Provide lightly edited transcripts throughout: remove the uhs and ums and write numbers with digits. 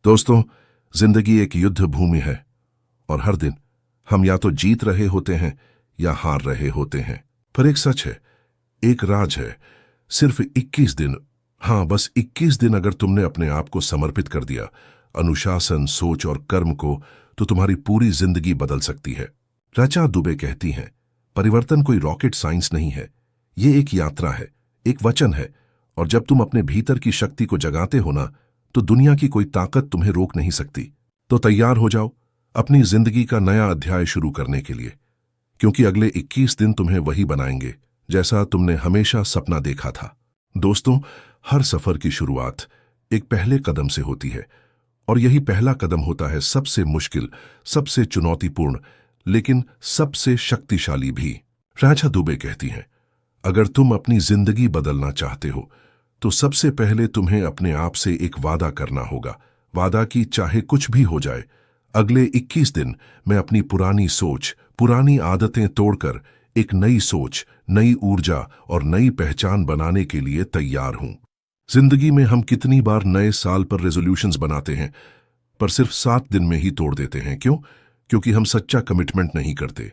दोस्तों, जिंदगी एक युद्ध भूमि है और हर दिन हम या तो जीत रहे होते हैं या हार रहे होते हैं। पर एक सच है, एक राज है। सिर्फ 21 दिन, हाँ बस 21 दिन अगर तुमने अपने आप को समर्पित कर दिया अनुशासन, सोच और कर्म को, तो तुम्हारी पूरी जिंदगी बदल सकती है। ऋचा दुबे कहती हैं, परिवर्तन कोई रॉकेट साइंस नहीं है, ये एक यात्रा है, एक वचन है। और जब तुम अपने भीतर की शक्ति को जगाते हो ना, तो दुनिया की कोई ताकत तुम्हें रोक नहीं सकती। तो तैयार हो जाओ अपनी जिंदगी का नया अध्याय शुरू करने के लिए, क्योंकि अगले 21 दिन तुम्हें वही बनाएंगे जैसा तुमने हमेशा सपना देखा था। दोस्तों, हर सफर की शुरुआत एक पहले कदम से होती है, और यही पहला कदम होता है सबसे मुश्किल, सबसे चुनौतीपूर्ण, लेकिन सबसे शक्तिशाली भी। ऋचा दुबे कहती हैं, अगर तुम अपनी जिंदगी बदलना चाहते हो तो सबसे पहले तुम्हें अपने आप से एक वादा करना होगा। वादा कि चाहे कुछ भी हो जाए, अगले 21 दिन मैं अपनी पुरानी सोच, पुरानी आदतें तोड़कर एक नई सोच, नई ऊर्जा और नई पहचान बनाने के लिए तैयार हूं। जिंदगी में हम कितनी बार नए साल पर रेजोल्यूशंस बनाते हैं, पर सिर्फ 7 दिन में ही तोड़ देते हैं। क्यों? क्योंकि हम सच्चा कमिटमेंट नहीं करते,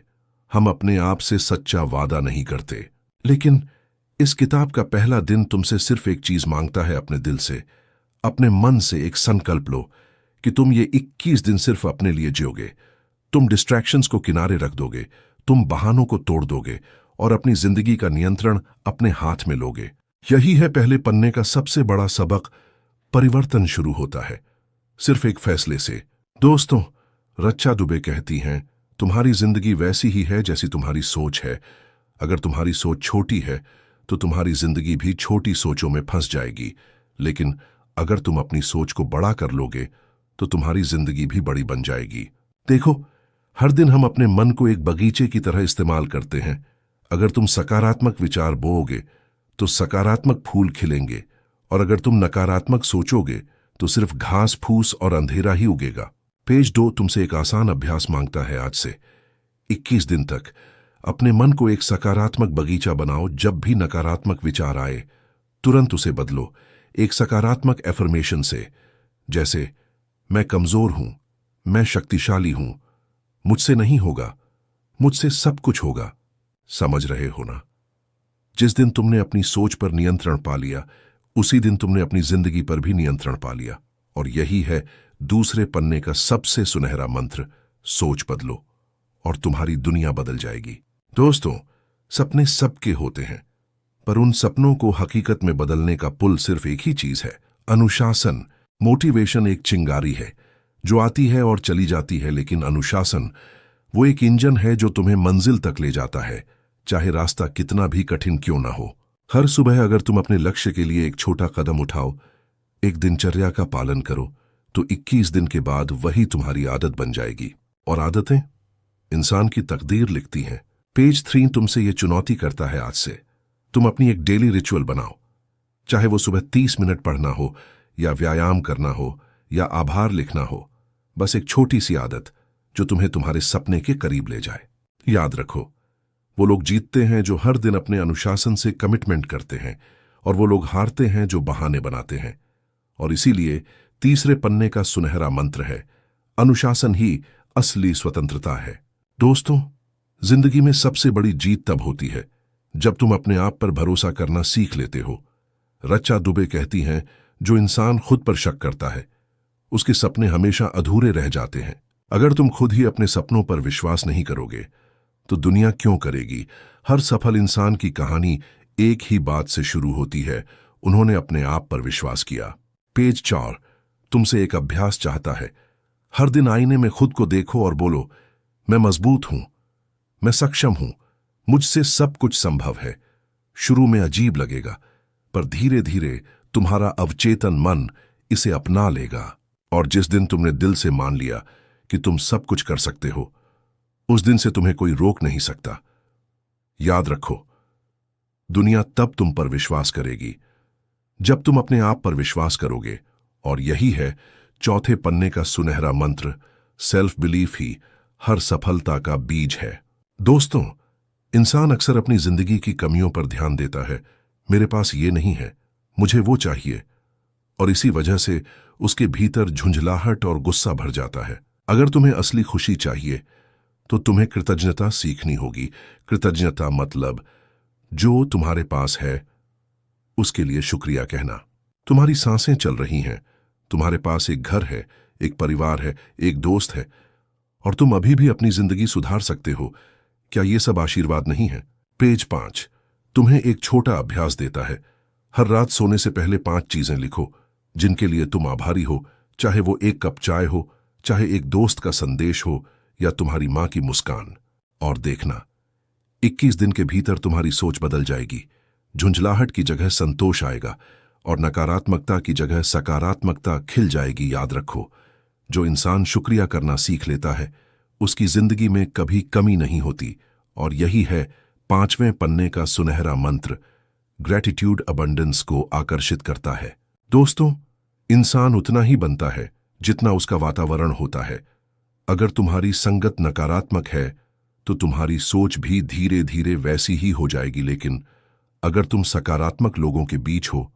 हम अपने आप से सच्चा वादा नहीं करते। लेकिन इस किताब का पहला दिन तुमसे सिर्फ एक चीज मांगता है, अपने दिल से, अपने मन से एक संकल्प लो कि तुम ये 21 दिन सिर्फ अपने लिए जियोगे। तुम डिस्ट्रैक्शंस को किनारे रख दोगे, तुम बहानों को तोड़ दोगे और अपनी जिंदगी का नियंत्रण अपने हाथ में लोगे। यही है पहले पन्ने का सबसे बड़ा सबक। परिवर्तन शुरू होता है सिर्फ एक फैसले से। दोस्तों, ऋचा दुबे कहती हैं, तुम्हारी जिंदगी वैसी ही है जैसी तुम्हारी सोच है। अगर तुम्हारी सोच छोटी है तो तुम्हारी जिंदगी भी छोटी सोचों में फंस जाएगी, लेकिन अगर तुम अपनी सोच को बड़ा कर लोगे तो तुम्हारी जिंदगी भी बड़ी बन जाएगी। देखो, हर दिन हम अपने मन को एक बगीचे की तरह इस्तेमाल करते हैं। अगर तुम सकारात्मक विचार बोओगे तो सकारात्मक फूल खिलेंगे, और अगर तुम नकारात्मक सोचोगे तो सिर्फ घास फूस और अंधेरा ही उगेगा। पेज 2 तुमसे एक आसान अभ्यास मांगता है। आज से 21 दिन तक अपने मन को एक सकारात्मक बगीचा बनाओ। जब भी नकारात्मक विचार आए, तुरंत उसे बदलो एक सकारात्मक एफर्मेशन से, जैसे मैं कमजोर हूं, मैं शक्तिशाली हूं, मुझसे नहीं होगा, मुझसे सब कुछ होगा। समझ रहे हो ना? जिस दिन तुमने अपनी सोच पर नियंत्रण पा लिया, उसी दिन तुमने अपनी जिंदगी पर भी नियंत्रण पा लिया। और यही है दूसरे पन्ने का सबसे सुनहरा मंत्र, सोच बदलो और तुम्हारी दुनिया बदल जाएगी। दोस्तों, सपने सबके होते हैं, पर उन सपनों को हकीकत में बदलने का पुल सिर्फ एक ही चीज है, अनुशासन। मोटिवेशन एक चिंगारी है जो आती है और चली जाती है, लेकिन अनुशासन वो एक इंजन है जो तुम्हें मंजिल तक ले जाता है, चाहे रास्ता कितना भी कठिन क्यों ना हो। हर सुबह अगर तुम अपने लक्ष्य के लिए एक छोटा कदम उठाओ, एक दिनचर्या का पालन करो, तो 21 दिन के बाद वही तुम्हारी आदत बन जाएगी। और आदतें इंसान की तकदीर लिखती हैं। पेज 3 तुमसे ये चुनौती करता है, आज से तुम अपनी एक डेली रिचुअल बनाओ। चाहे वो सुबह 30 मिनट पढ़ना हो, या व्यायाम करना हो, या आभार लिखना हो। बस एक छोटी सी आदत जो तुम्हें तुम्हारे सपने के करीब ले जाए। याद रखो, वो लोग जीतते हैं जो हर दिन अपने अनुशासन से कमिटमेंट करते हैं, और वो लोग हारते हैं जो बहाने बनाते हैं। और इसीलिए तीसरे पन्ने का सुनहरा मंत्र है, अनुशासन ही असली स्वतंत्रता है। दोस्तों, जिंदगी में सबसे बड़ी जीत तब होती है जब तुम अपने आप पर भरोसा करना सीख लेते हो। ऋचा दुबे कहती हैं, जो इंसान खुद पर शक करता है, उसके सपने हमेशा अधूरे रह जाते हैं। अगर तुम खुद ही अपने सपनों पर विश्वास नहीं करोगे तो दुनिया क्यों करेगी? हर सफल इंसान की कहानी एक ही बात से शुरू होती है, उन्होंने अपने आप पर विश्वास किया। पेज 4 तुमसे एक अभ्यास चाहता है। हर दिन आईने में खुद को देखो और बोलो, मैं मजबूत हूं, मैं सक्षम हूं, मुझसे सब कुछ संभव है। शुरू में अजीब लगेगा, पर धीरे धीरे तुम्हारा अवचेतन मन इसे अपना लेगा। और जिस दिन तुमने दिल से मान लिया कि तुम सब कुछ कर सकते हो, उस दिन से तुम्हें कोई रोक नहीं सकता। याद रखो, दुनिया तब तुम पर विश्वास करेगी जब तुम अपने आप पर विश्वास करोगे। और यही है चौथे पन्ने का सुनहरा मंत्र, सेल्फ बिलीफ ही हर सफलता का बीज है। दोस्तों, इंसान अक्सर अपनी जिंदगी की कमियों पर ध्यान देता है। मेरे पास ये नहीं है, मुझे वो चाहिए, और इसी वजह से उसके भीतर झुंझलाहट और गुस्सा भर जाता है। अगर तुम्हें असली खुशी चाहिए तो तुम्हें कृतज्ञता सीखनी होगी। कृतज्ञता मतलब जो तुम्हारे पास है उसके लिए शुक्रिया कहना। तुम्हारी सांसें चल रही हैं, तुम्हारे पास एक घर है, एक परिवार है, एक दोस्त है, और तुम अभी भी अपनी जिंदगी सुधार सकते हो। क्या ये सब आशीर्वाद नहीं है? पेज 5 तुम्हें एक छोटा अभ्यास देता है। हर रात सोने से पहले 5 चीजें लिखो जिनके लिए तुम आभारी हो, चाहे वो एक कप चाय हो, चाहे एक दोस्त का संदेश हो, या तुम्हारी मां की मुस्कान। और देखना, 21 दिन के भीतर तुम्हारी सोच बदल जाएगी। झुंझलाहट की जगह संतोष आएगा और नकारात्मकता की जगह सकारात्मकता खिल जाएगी। याद रखो, जो इंसान शुक्रिया करना सीख लेता है उसकी जिंदगी में कभी कमी नहीं होती। और यही है 5वें पन्ने का सुनहरा मंत्र, ग्रेटिट्यूड अबंडेंस को आकर्षित करता है। दोस्तों, इंसान उतना ही बनता है जितना उसका वातावरण होता है। अगर तुम्हारी संगत नकारात्मक है तो तुम्हारी सोच भी धीरे धीरे वैसी ही हो जाएगी, लेकिन अगर तुम सकारात्मक लोगों के बीच हो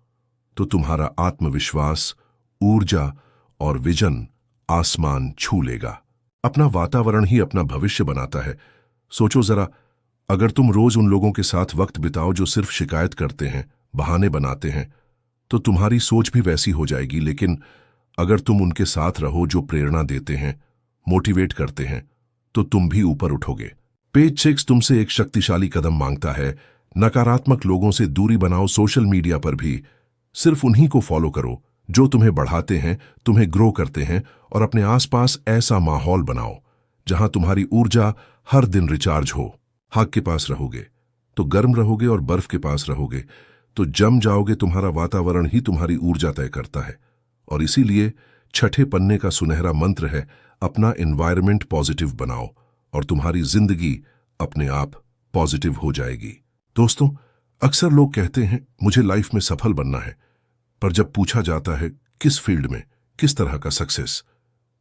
तो तुम्हारा आत्मविश्वास, ऊर्जा और विजन आसमान छू लेगा। अपना वातावरण ही अपना भविष्य बनाता है। सोचो जरा, अगर तुम रोज उन लोगों के साथ वक्त बिताओ जो सिर्फ शिकायत करते हैं, बहाने बनाते हैं, तो तुम्हारी सोच भी वैसी हो जाएगी। लेकिन अगर तुम उनके साथ रहो जो प्रेरणा देते हैं, मोटिवेट करते हैं, तो तुम भी ऊपर उठोगे। पेज 6 तुमसे एक शक्तिशाली कदम मांगता है। नकारात्मक लोगों से दूरी बनाओ। सोशल मीडिया पर भी सिर्फ उन्हीं को फॉलो करो जो तुम्हें बढ़ाते हैं, तुम्हें ग्रो करते हैं, और अपने आसपास ऐसा माहौल बनाओ जहां तुम्हारी ऊर्जा हर दिन रिचार्ज हो। आग के पास रहोगे तो गर्म रहोगे, और बर्फ के पास रहोगे तो जम जाओगे। तुम्हारा वातावरण ही तुम्हारी ऊर्जा तय करता है। और इसीलिए 6ठे पन्ने का सुनहरा मंत्र है, अपना एनवायरनमेंट पॉजिटिव बनाओ और तुम्हारी जिंदगी अपने आप पॉजिटिव हो जाएगी। दोस्तों, अक्सर लोग कहते हैं मुझे लाइफ में सफल बनना है, पर जब पूछा जाता है किस फील्ड में, किस तरह का सक्सेस,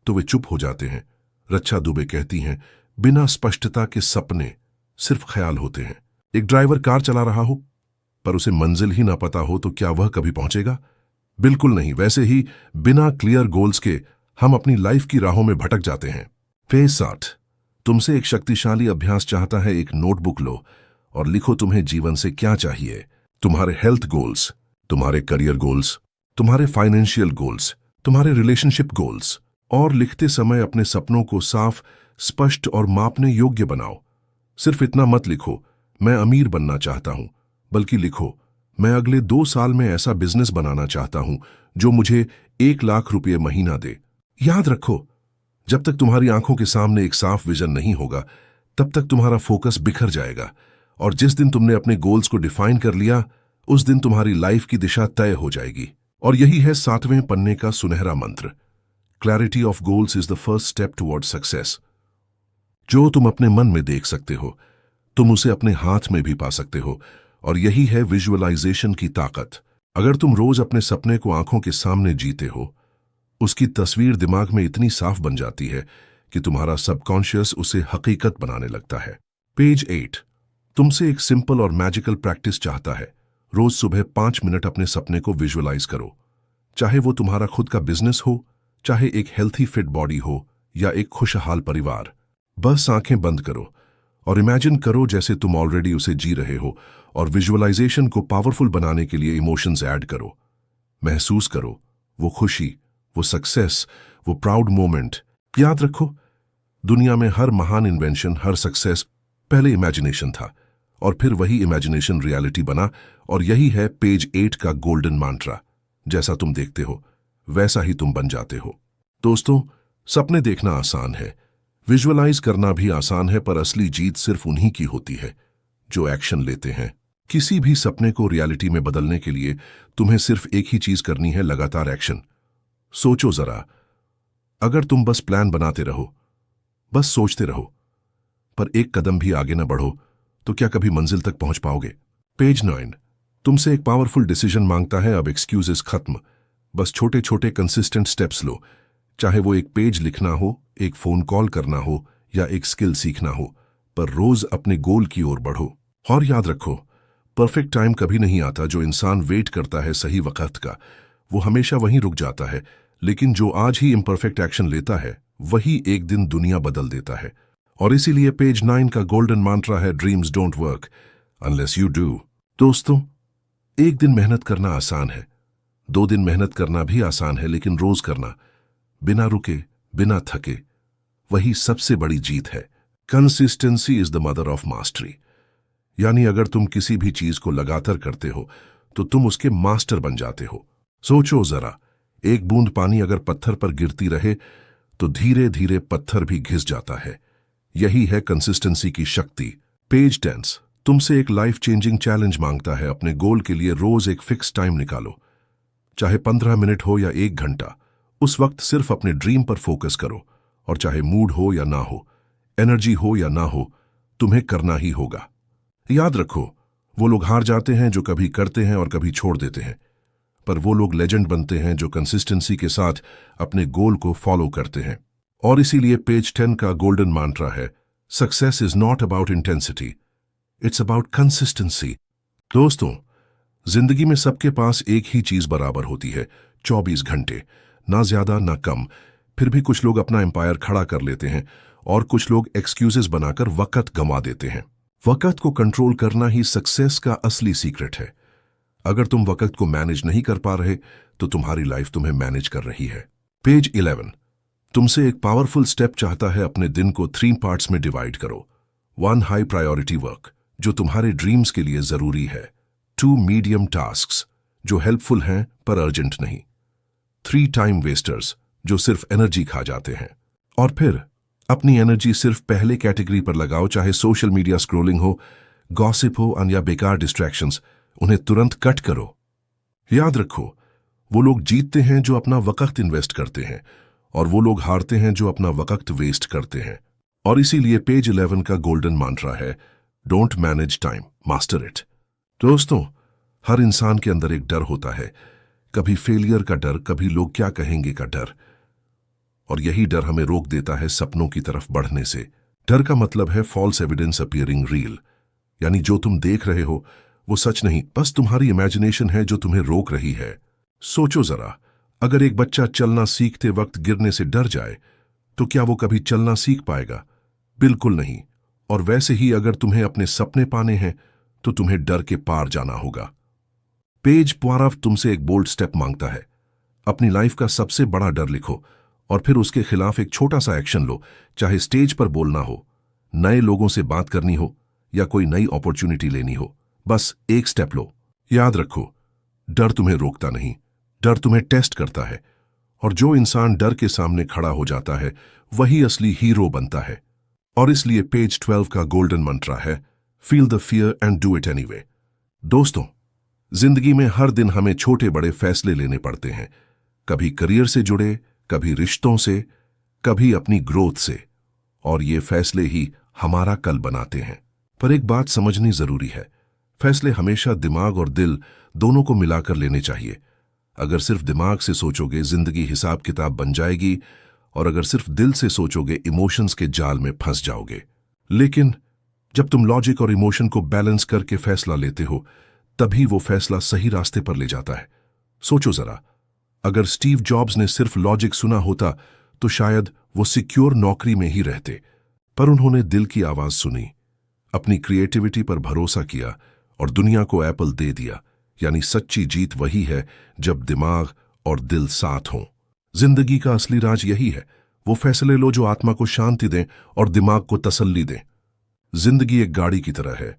तो वे चुप हो जाते हैं। रक्षा दुबे कहती हैं, बिना स्पष्टता के सपने सिर्फ ख्याल होते हैं। एक ड्राइवर कार चला रहा हो पर उसे मंजिल ही ना पता हो तो क्या वह कभी पहुंचेगा? बिल्कुल नहीं। वैसे ही बिना क्लियर गोल्स के हम अपनी लाइफ की राहों में भटक जाते हैं। पेज 7 तुमसे एक शक्तिशाली अभ्यास चाहता है। एक नोटबुक लो और लिखो तुम्हें जीवन से क्या चाहिए। तुम्हारे हेल्थ गोल्स, तुम्हारे करियर गोल्स, तुम्हारे फाइनेंशियल गोल्स, तुम्हारे रिलेशनशिप गोल्स। और लिखते समय अपने सपनों को साफ, स्पष्ट और मापने योग्य बनाओ। सिर्फ इतना मत लिखो मैं अमीर बनना चाहता हूं, बल्कि लिखो मैं अगले 2 साल में ऐसा बिजनेस बनाना चाहता हूं जो मुझे 1 लाख रुपये महीना दे। याद रखो, जब तक तुम्हारी आंखों के सामने एक साफ विजन नहीं होगा तब तक तुम्हारा फोकस बिखर जाएगा। और जिस दिन तुमने अपने गोल्स को डिफाइन कर लिया उस दिन तुम्हारी लाइफ की दिशा तय हो जाएगी। और यही है 7वें पन्ने का सुनहरा मंत्र, clarity of goals is the first step toward success. जो तुम अपने मन में देख सकते हो तुम उसे अपने हाथ में भी पा सकते हो। और यही है विजुअलाइजेशन की ताकत। अगर तुम रोज अपने सपने को आंखों के सामने जीते हो, उसकी तस्वीर दिमाग में इतनी साफ बन जाती है कि तुम्हारा सबकॉन्शियस उसे हकीकत बनाने लगता है। पेज 8 तुमसे एक सिंपल और मैजिकल प्रैक्टिस चाहता है। रोज सुबह 5 मिनट अपने सपने को विजुअलाइज करो। चाहे वो तुम्हारा खुद का बिजनेस हो, चाहे एक हेल्थी फिट बॉडी हो, या एक खुशहाल परिवार। बस आंखें बंद करो और इमेजिन करो जैसे तुम ऑलरेडी उसे जी रहे हो। और विजुअलाइजेशन को पावरफुल बनाने के लिए इमोशंस ऐड करो। महसूस करो वो खुशी, वो सक्सेस, वो प्राउड मोमेंट। याद रखो, दुनिया में हर महान इन्वेंशन, हर सक्सेस पहले इमेजिनेशन था और फिर वही इमेजिनेशन रियलिटी बना। और यही है पेज 8 का गोल्डन मंत्र, जैसा तुम देखते हो वैसा ही तुम बन जाते हो। दोस्तों, सपने देखना आसान है, विजुअलाइज करना भी आसान है, पर असली जीत सिर्फ उन्हीं की होती है जो एक्शन लेते हैं। किसी भी सपने को रियलिटी में बदलने के लिए तुम्हें सिर्फ एक ही चीज करनी है, लगातार एक्शन। सोचो जरा, अगर तुम बस प्लान बनाते रहो, बस सोचते रहो, पर एक कदम भी आगे न बढ़ो, तो क्या कभी मंजिल तक पहुंच पाओगे? पेज 9 तुमसे एक पावरफुल डिसीजन मांगता है। अब एक्सक्यूजेस खत्म, बस छोटे छोटे कंसिस्टेंट स्टेप्स लो। चाहे वो एक पेज लिखना हो, एक फोन कॉल करना हो, या एक स्किल सीखना हो, पर रोज अपने गोल की ओर बढ़ो। और याद रखो, परफेक्ट टाइम कभी नहीं आता। जो इंसान वेट करता है सही वक्त का, वो हमेशा वहीं रुक जाता है। लेकिन जो आज ही इम्परफेक्ट एक्शन लेता है वही एक दिन दुनिया बदल देता है। और इसीलिए पेज 9 का गोल्डन मंत्र है, dreams don't work unless you do. दोस्तों, एक दिन मेहनत करना आसान है, 2 दिन मेहनत करना भी आसान है, लेकिन रोज करना बिना रुके, बिना थके, वही सबसे बड़ी जीत है। Consistency is the mother of mastery. यानी अगर तुम किसी भी चीज को लगातार करते हो तो तुम उसके मास्टर बन जाते हो। सोचो जरा, एक बूंद पानी अगर पत्थर पर गिरती रहे तो धीरे धीरे पत्थर भी घिस जाता है। यही है कंसिस्टेंसी की शक्ति। पेज 10 तुमसे एक लाइफ चेंजिंग चैलेंज मांगता है। अपने गोल के लिए रोज एक फिक्स टाइम निकालो, चाहे 15 मिनट हो या 1 घंटा। उस वक्त सिर्फ अपने ड्रीम पर फोकस करो, और चाहे मूड हो या ना हो, एनर्जी हो या ना हो, तुम्हें करना ही होगा। याद रखो, वो लोग हार जाते हैं जो कभी करते हैं और कभी छोड़ देते हैं, पर वो लोग लेजेंड बनते हैं जो कंसिस्टेंसी के साथ अपने गोल को फॉलो करते हैं। और इसीलिए पेज 10 का गोल्डन मंत्र है, success is not about intensity, it's about consistency. दोस्तों, जिंदगी में सबके पास एक ही चीज बराबर होती है, 24 घंटे, ना ज्यादा ना कम। फिर भी कुछ लोग अपना एम्पायर खड़ा कर लेते हैं और कुछ लोग एक्सक्यूजेस बनाकर वक्त गंवा देते हैं। वक्त को कंट्रोल करना ही सक्सेस का असली सीक्रेट है। अगर तुम वक्त को मैनेज नहीं कर पा रहे तो तुम्हारी लाइफ तुम्हें मैनेज कर रही है। पेज 11 तुमसे एक पावरफुल स्टेप चाहता है, अपने दिन को 3 पार्ट्स में डिवाइड करो। 1 हाई प्रायोरिटी वर्क, जो तुम्हारे ड्रीम्स के लिए जरूरी है। 2 मीडियम टास्क्स, जो हेल्पफुल हैं पर अर्जेंट नहीं। 3 टाइम वेस्टर्स, जो सिर्फ एनर्जी खा जाते हैं। और फिर अपनी एनर्जी सिर्फ पहले कैटेगरी पर लगाओ, चाहे सोशल मीडिया स्क्रोलिंग हो, गॉसिप हो या बेकार डिस्ट्रैक्शंस, उन्हें तुरंत कट करो। याद रखो, वो लोग जीतते हैं जो अपना वक्त इन्वेस्ट करते हैं, और वो लोग हारते हैं जो अपना वक्त वेस्ट करते हैं। और इसीलिए पेज 11 का गोल्डन मंत्र है, don't manage time, master it. दोस्तों, हर इंसान के अंदर एक डर होता है, कभी फेलियर का डर, कभी लोग क्या कहेंगे का डर, और यही डर हमें रोक देता है सपनों की तरफ बढ़ने से। डर का मतलब है फॉल्स एविडेंस अपीयरिंग रियल, यानी जो तुम देख रहे हो वो सच नहीं, बस तुम्हारी इमेजिनेशन है जो तुम्हें रोक रही है। सोचो जरा, अगर एक बच्चा चलना सीखते वक्त गिरने से डर जाए तो क्या वो कभी चलना सीख पाएगा? बिल्कुल नहीं। और वैसे ही अगर तुम्हें अपने सपने पाने हैं तो तुम्हें डर के पार जाना होगा। पेज 12 तुमसे एक बोल्ड स्टेप मांगता है, अपनी लाइफ का सबसे बड़ा डर लिखो और फिर उसके खिलाफ एक छोटा सा एक्शन लो, चाहे स्टेज पर बोलना हो, नए लोगों से बात करनी हो या कोई नई अपॉर्चुनिटी लेनी हो। बस एक स्टेप लो। याद रखो, डर तुम्हें रोकता नहीं, डर तुम्हें टेस्ट करता है, और जो इंसान डर के सामने खड़ा हो जाता है वही असली हीरो बनता है। और इसलिए पेज 12 का गोल्डन मंत्र है, feel the fear and do it anyway. दोस्तों, जिंदगी में हर दिन हमें छोटे बड़े फैसले लेने पड़ते हैं, कभी करियर से जुड़े, कभी रिश्तों से, कभी अपनी ग्रोथ से, और ये फैसले ही हमारा कल बनाते हैं। पर एक बात समझनी जरूरी है, फैसले हमेशा दिमाग और दिल दोनों को मिलाकर लेने चाहिए। अगर सिर्फ दिमाग से सोचोगे जिंदगी हिसाब किताब बन जाएगी, और अगर सिर्फ दिल से सोचोगे इमोशंस के जाल में फंस जाओगे। लेकिन जब तुम लॉजिक और इमोशन को बैलेंस करके फैसला लेते हो, तभी वो फैसला सही रास्ते पर ले जाता है। सोचो जरा, अगर स्टीव जॉब्स ने सिर्फ लॉजिक सुना होता तो शायद वो सिक्योर नौकरी में ही रहते, पर उन्होंने दिल की आवाज सुनी, अपनी क्रिएटिविटी पर भरोसा किया और दुनिया को एप्पल दे दिया। यानी सच्ची जीत वही है जब दिमाग और दिल साथ हों। जिंदगी का असली राज यही है, वो फैसले लो जो आत्मा को शांति दें और दिमाग को तसल्ली दें। जिंदगी एक गाड़ी की तरह है,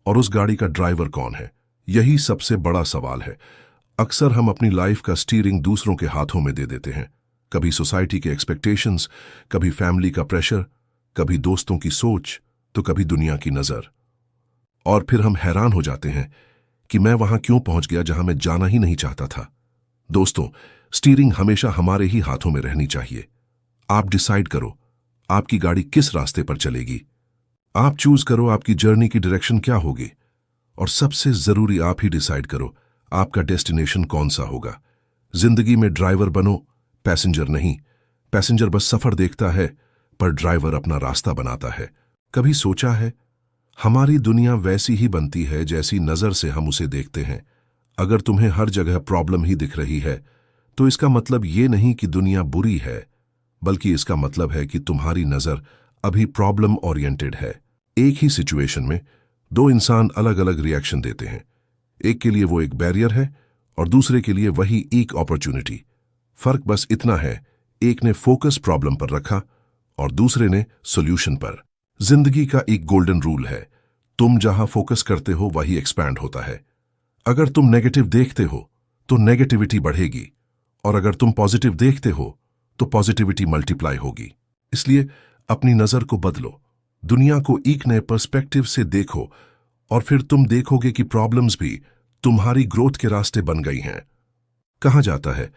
और उस गाड़ी का ड्राइवर कौन है, यही सबसे बड़ा सवाल है। अक्सर हम अपनी लाइफ का स्टीयरिंग दूसरों के हाथों में दे देते हैं, कभी सोसाइटी के एक्सपेक्टेशंस, कभी फैमिली का प्रेशर, कभी दोस्तों की सोच, तो कभी दुनिया की नजर। और फिर हम हैरान हो जाते हैं कि मैं वहां क्यों पहुंच गया जहां मैं जाना ही नहीं चाहता था। दोस्तों, स्टीयरिंग हमेशा हमारे ही हाथों में रहनी चाहिए। आप डिसाइड करो आपकी गाड़ी किस रास्ते पर चलेगी। आप चूज करो आपकी जर्नी की डायरेक्शन क्या होगी, और सबसे जरूरी आप ही डिसाइड करो आपका डेस्टिनेशन कौन सा होगा। जिंदगी में ड्राइवर बनो, पैसेंजर नहीं। पैसेंजर बस सफर देखता है, पर ड्राइवर अपना रास्ता बनाता है। कभी सोचा है, हमारी दुनिया वैसी ही बनती है जैसी नजर से हम उसे देखते हैं। अगर तुम्हें हर जगह प्रॉब्लम ही दिख रही है तो इसका मतलब ये नहीं कि दुनिया बुरी है, बल्कि इसका मतलब है कि तुम्हारी नजर अभी प्रॉब्लम ओरिएंटेड है। एक ही सिचुएशन में दो इंसान अलग अलग रिएक्शन देते हैं। एक के लिए वो एक बैरियर है और दूसरे के लिए वही एक अपॉर्चुनिटी। फर्क बस इतना है, एक ने फोकस प्रॉब्लम पर रखा और दूसरे ने सॉल्यूशन पर। जिंदगी का एक गोल्डन रूल है, तुम जहां फोकस करते हो वही एक्सपैंड होता है। अगर तुम नेगेटिव देखते हो तो नेगेटिविटी बढ़ेगी, और अगर तुम पॉजिटिव देखते हो तो पॉजिटिविटी मल्टीप्लाई होगी। इसलिए अपनी नजर को बदलो, दुनिया को एक नए पर्सपेक्टिव से देखो, और फिर तुम देखोगे कि प्रॉब्लम्स भी तुम्हारी ग्रोथ के रास्ते बन गई हैं। कहा जाता है,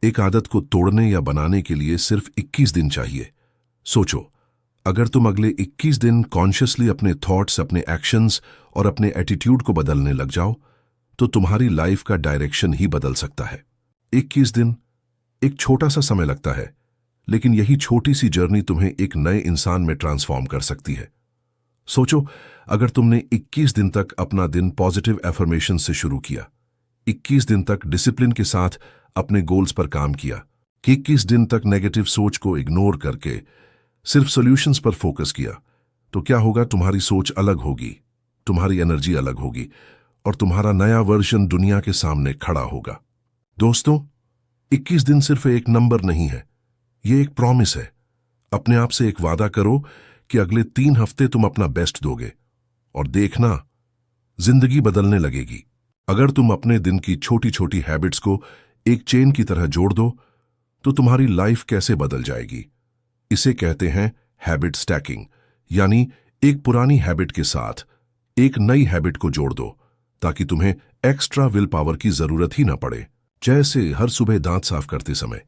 एक आदत को तोड़ने या बनाने के लिए सिर्फ 21 दिन चाहिए। सोचो, अगर तुम अगले 21 दिन कॉन्शियसली अपने थॉट्स, अपने एक्शंस और अपने एटीट्यूड को बदलने लग जाओ, तो तुम्हारी लाइफ का डायरेक्शन ही बदल सकता है। 21 दिन एक छोटा सा समय लगता है, लेकिन यही छोटी सी जर्नी तुम्हें एक नए इंसान में ट्रांसफॉर्म कर सकती है। सोचो, अगर तुमने 21 दिन तक अपना दिन पॉजिटिव एफर्मेशन से शुरू किया, 21 दिन तक डिसिप्लिन के साथ अपने गोल्स पर काम किया, 21 दिन तक नेगेटिव सोच को इग्नोर करके सिर्फ सॉल्यूशंस पर फोकस किया, तो क्या होगा? तुम्हारी सोच अलग होगी, तुम्हारी एनर्जी अलग होगी, और तुम्हारा नया वर्जन दुनिया के सामने खड़ा होगा। दोस्तों, 21 दिन सिर्फ एक नंबर नहीं है, ये एक प्रॉमिस है। अपने आप से एक वादा करो कि अगले 3 हफ्ते तुम अपना बेस्ट दोगे, और देखना, जिंदगी बदलने लगेगी। अगर तुम अपने दिन की छोटी छोटी हैबिट्स को एक चेन की तरह जोड़ दो, तो तुम्हारी लाइफ कैसे बदल जाएगी। इसे कहते हैं हैबिट स्टैकिंग, यानी एक पुरानी हैबिट के साथ एक नई हैबिट को जोड़ दो, ताकि तुम्हें एक्स्ट्रा विल पावर की जरूरत ही ना पड़े। जैसे हर सुबह दांत साफ करते समय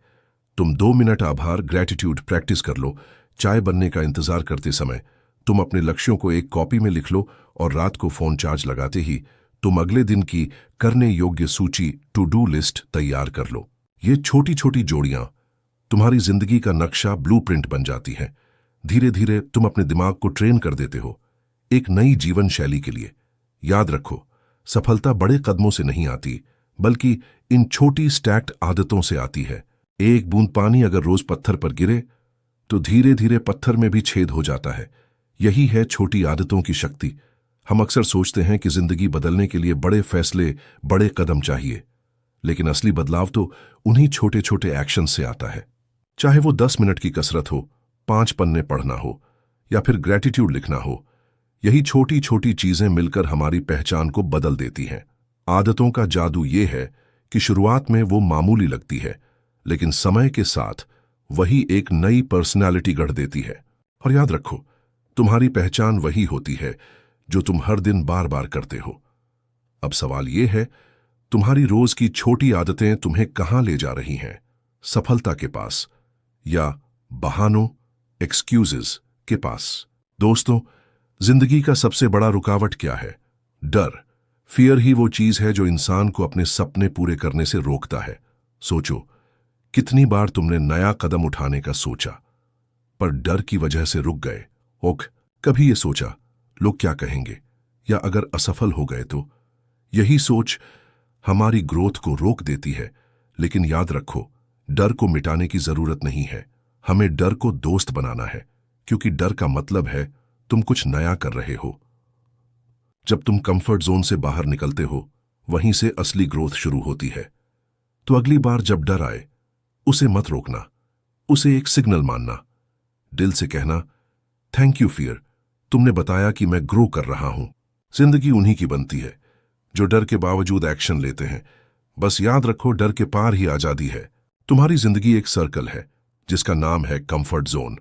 तुम 2 मिनट आभार, ग्रेटिट्यूड प्रैक्टिस कर लो। चाय बनने का इंतजार करते समय तुम अपने लक्ष्यों को एक कॉपी में लिख लो, और रात को फोन चार्ज लगाते ही तुम अगले दिन की करने योग्य सूची, टू डू लिस्ट तैयार कर लो। ये छोटी छोटी जोड़ियां तुम्हारी जिंदगी का नक्शा, ब्लूप्रिंट बन जाती हैं। धीरे धीरे तुम अपने दिमाग को ट्रेन कर देते हो एक नई जीवन शैली के लिए। याद रखो, सफलता बड़े कदमों से नहीं आती, बल्कि इन छोटी स्टैक्ड आदतों से आती है। एक बूंद पानी अगर रोज पत्थर पर गिरे, तो धीरे धीरे पत्थर में भी छेद हो जाता है। यही है छोटी आदतों की शक्ति। हम अक्सर सोचते हैं कि जिंदगी बदलने के लिए बड़े फैसले, बड़े कदम चाहिए, लेकिन असली बदलाव तो उन्हीं छोटे छोटे एक्शन से आता है। चाहे वो 10 मिनट की कसरत हो, 5 पन्ने पढ़ना हो, या फिर ग्रेटिट्यूड लिखना हो, यही छोटी छोटी चीजें मिलकर हमारी पहचान को बदल देती हैं। आदतों का जादू ये है कि शुरुआत में वो मामूली लगती है, लेकिन समय के साथ वही एक नई पर्सनैलिटी गढ़ देती है। और याद रखो, तुम्हारी पहचान वही होती है जो तुम हर दिन बार बार करते हो। अब सवाल ये है, तुम्हारी रोज की छोटी आदतें तुम्हें कहां ले जा रही हैं? सफलता के पास, या बहानों, एक्सक्यूजेस के पास? दोस्तों, जिंदगी का सबसे बड़ा रुकावट क्या है? डर। फियर ही वो चीज है जो इंसान को अपने सपने पूरे करने से रोकता है। सोचो, कितनी बार तुमने नया कदम उठाने का सोचा, पर डर की वजह से रुक गए। कभी ये सोचा, लोग क्या कहेंगे, या अगर असफल हो गए तो? यही सोच हमारी ग्रोथ को रोक देती है। लेकिन याद रखो, डर को मिटाने की जरूरत नहीं है, हमें डर को दोस्त बनाना है, क्योंकि डर का मतलब है तुम कुछ नया कर रहे हो। जब तुम कंफर्ट जोन से बाहर निकलते हो, वहीं से असली ग्रोथ शुरू होती है। तो अगली बार जब डर आए, उसे मत रोकना, उसे एक सिग्नल मानना। दिल से कहना, थैंक यू फियर, तुमने बताया कि मैं ग्रो कर रहा हूं। जिंदगी उन्हीं की बनती है जो डर के बावजूद एक्शन लेते हैं। बस याद रखो, डर के पार ही आजादी है। तुम्हारी जिंदगी एक सर्कल है जिसका नाम है कंफर्ट जोन।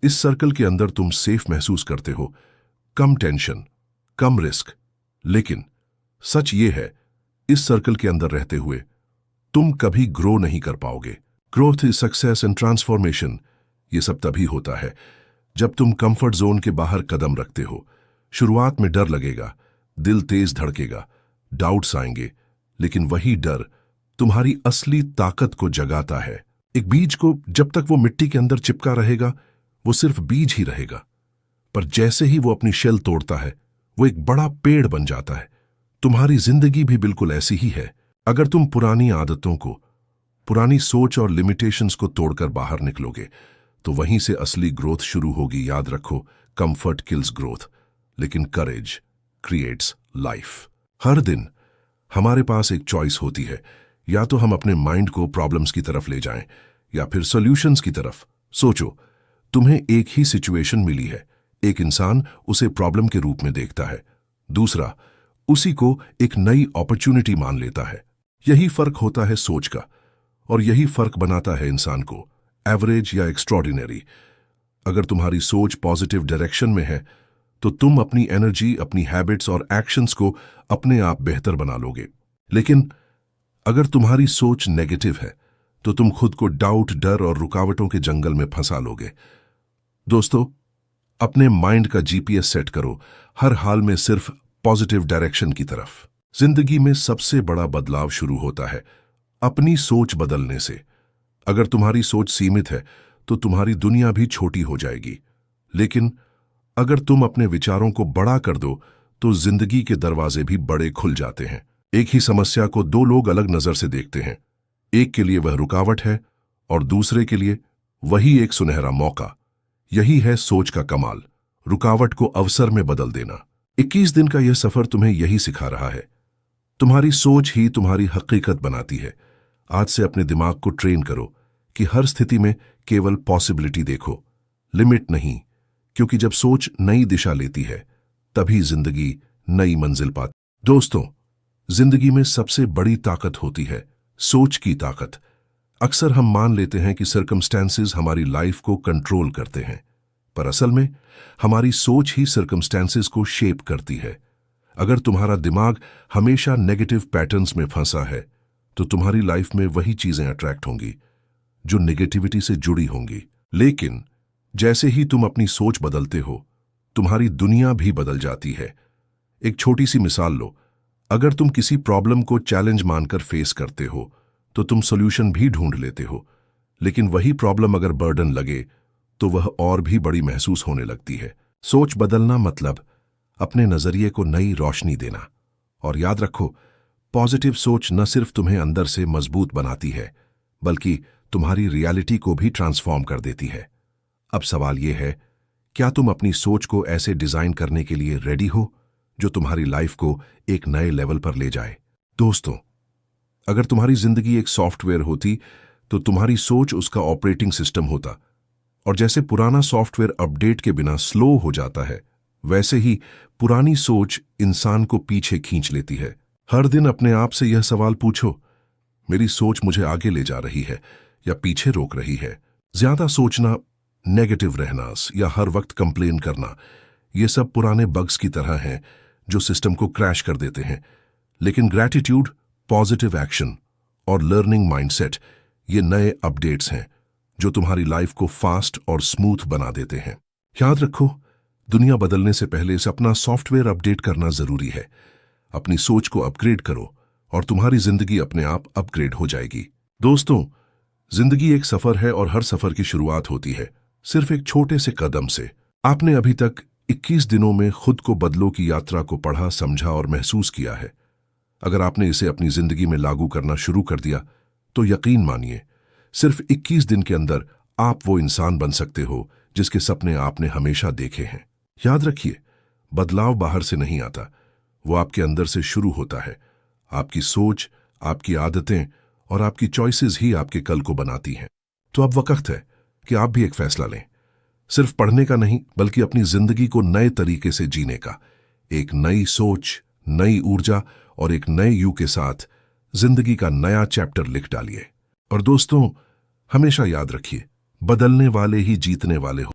इस सर्कल के अंदर तुम सेफ महसूस करते हो, कम टेंशन, कम रिस्क। लेकिन सच ये है, इस सर्कल के अंदर रहते हुए तुम कभी ग्रो नहीं कर पाओगे। Growth is success and transformation. ये सब तभी होता है जब तुम कंफर्ट जोन के बाहर कदम रखते हो। शुरुआत में डर लगेगा, दिल तेज धड़केगा, डाउट्स आएंगे, लेकिन वही डर तुम्हारी असली ताकत को जगाता है। एक बीज को जब तक वो मिट्टी के अंदर चिपका रहेगा, वो सिर्फ बीज ही रहेगा, पर जैसे ही वो अपनी शेल तोड़ता है, वो एक बड़ा पेड़ बन जाता है। तुम्हारी जिंदगी भी बिल्कुल ऐसी ही है। अगर तुम पुरानी आदतों को, पुरानी सोच और लिमिटेशंस को तोड़कर बाहर निकलोगे तो वहीं से असली ग्रोथ शुरू होगी। याद रखो, कंफर्ट किल्स ग्रोथ, लेकिन करेज क्रिएट्स लाइफ। हर दिन हमारे पास एक चॉइस होती है, या तो हम अपने माइंड को प्रॉब्लम्स की तरफ ले जाएं या फिर सॉल्यूशंस की तरफ। सोचो, तुम्हें एक ही सिचुएशन मिली है, एक इंसान उसे प्रॉब्लम के रूप में देखता है, दूसरा उसी को एक नई अपॉर्चुनिटी मान लेता है। यही फर्क होता है सोच का, और यही फर्क बनाता है इंसान को एवरेज या एक्स्ट्रॉर्डिनरी। अगर तुम्हारी सोच पॉजिटिव डायरेक्शन में है तो तुम अपनी एनर्जी, अपनी हैबिट्स और एक्शंस को अपने आप बेहतर बना लोगे। लेकिन अगर तुम्हारी सोच नेगेटिव है तो तुम खुद को डाउट, डर और रुकावटों के जंगल में फंसा लोगे। दोस्तों, अपने माइंड का जीपीएस सेट करो हर हाल में सिर्फ पॉजिटिव डायरेक्शन की तरफ। जिंदगी में सबसे बड़ा बदलाव शुरू होता है अपनी सोच बदलने से। अगर तुम्हारी सोच सीमित है तो तुम्हारी दुनिया भी छोटी हो जाएगी, लेकिन अगर तुम अपने विचारों को बड़ा कर दो तो जिंदगी के दरवाजे भी बड़े खुल जाते हैं। एक ही समस्या को दो लोग अलग नजर से देखते हैं, एक के लिए वह रुकावट है और दूसरे के लिए वही एक सुनहरा मौका। यही है सोच का कमाल, रुकावट को अवसर में बदल देना। 21 दिन का यह सफर तुम्हें यही सिखा रहा है, तुम्हारी सोच ही तुम्हारी हकीकत बनाती है। आज से अपने दिमाग को ट्रेन करो कि हर स्थिति में केवल पॉसिबिलिटी देखो, लिमिट नहीं, क्योंकि जब सोच नई दिशा लेती है तभी जिंदगी नई मंजिल पाती। दोस्तों, जिंदगी में सबसे बड़ी ताकत होती है सोच की ताकत। अक्सर हम मान लेते हैं कि सर्कमस्टेंसेस हमारी लाइफ को कंट्रोल करते हैं, पर असल में हमारी सोच ही सर्कमस्टेंसेस को शेप करती है। अगर तुम्हारा दिमाग हमेशा नेगेटिव पैटर्न्स में फंसा है तो तुम्हारी लाइफ में वही चीजें अट्रैक्ट होंगी जो नेगेटिविटी से जुड़ी होंगी। लेकिन जैसे ही तुम अपनी सोच बदलते हो, तुम्हारी दुनिया भी बदल जाती है। एक छोटी सी मिसाल लो, अगर तुम किसी प्रॉब्लम को चैलेंज मानकर फेस करते हो तो तुम सॉल्यूशन भी ढूंढ लेते हो, लेकिन वही प्रॉब्लम अगर बर्डन लगे तो वह और भी बड़ी महसूस होने लगती है। सोच बदलना मतलब अपने नजरिए को नई रोशनी देना। और याद रखो, पॉजिटिव सोच न सिर्फ तुम्हें अंदर से मजबूत बनाती है, बल्कि तुम्हारी रियलिटी को भी ट्रांसफॉर्म कर देती है। अब सवाल यह है, क्या तुम अपनी सोच को ऐसे डिजाइन करने के लिए रेडी हो जो तुम्हारी लाइफ को एक नए लेवल पर ले जाए? दोस्तों, अगर तुम्हारी जिंदगी एक सॉफ्टवेयर होती तो तुम्हारी सोच उसका ऑपरेटिंग सिस्टम होता, और जैसे पुराना सॉफ्टवेयर अपडेट के बिना स्लो हो जाता है, वैसे ही पुरानी सोच इंसान को पीछे खींच लेती है। हर दिन अपने आप से यह सवाल पूछो, मेरी सोच मुझे आगे ले जा रही है या पीछे रोक रही है? ज्यादा सोचना, नेगेटिव रहना या हर वक्त कंप्लेन करना, ये सब पुराने बग्स की तरह हैं जो सिस्टम को क्रैश कर देते हैं। लेकिन ग्रैटिट्यूड, पॉजिटिव एक्शन और लर्निंग माइंडसेट, ये नए अपडेट्स हैं जो तुम्हारी लाइफ को फास्ट और स्मूथ बना देते हैं। याद रखो, दुनिया बदलने से पहले इसे अपना सॉफ्टवेयर अपडेट करना जरूरी है। अपनी सोच को अपग्रेड करो और तुम्हारी जिंदगी अपने आप अपग्रेड हो जाएगी। दोस्तों, जिंदगी एक सफर है और हर सफर की शुरुआत होती है सिर्फ एक छोटे से कदम से। आपने अभी तक 21 दिनों में खुद को बदलो की यात्रा को पढ़ा, समझा और महसूस किया है। अगर आपने इसे अपनी जिंदगी में लागू करना शुरू कर दिया तो यकीन मानिए, सिर्फ 21 दिन के अंदर आप वो इंसान बन सकते हो जिसके सपने आपने हमेशा देखे हैं। याद रखिए, बदलाव बाहर से नहीं आता, वो आपके अंदर से शुरू होता है। आपकी सोच, आपकी आदतें और आपकी चॉइसेस ही आपके कल को बनाती हैं। तो अब वक्त है कि आप भी एक फैसला लें, सिर्फ पढ़ने का नहीं, बल्कि अपनी जिंदगी को नए तरीके से जीने का। एक नई सोच, नई ऊर्जा और एक नए यू के साथ जिंदगी का नया चैप्टर लिख डालिए। और दोस्तों, हमेशा याद रखिए, बदलने वाले ही जीतने वाले हो।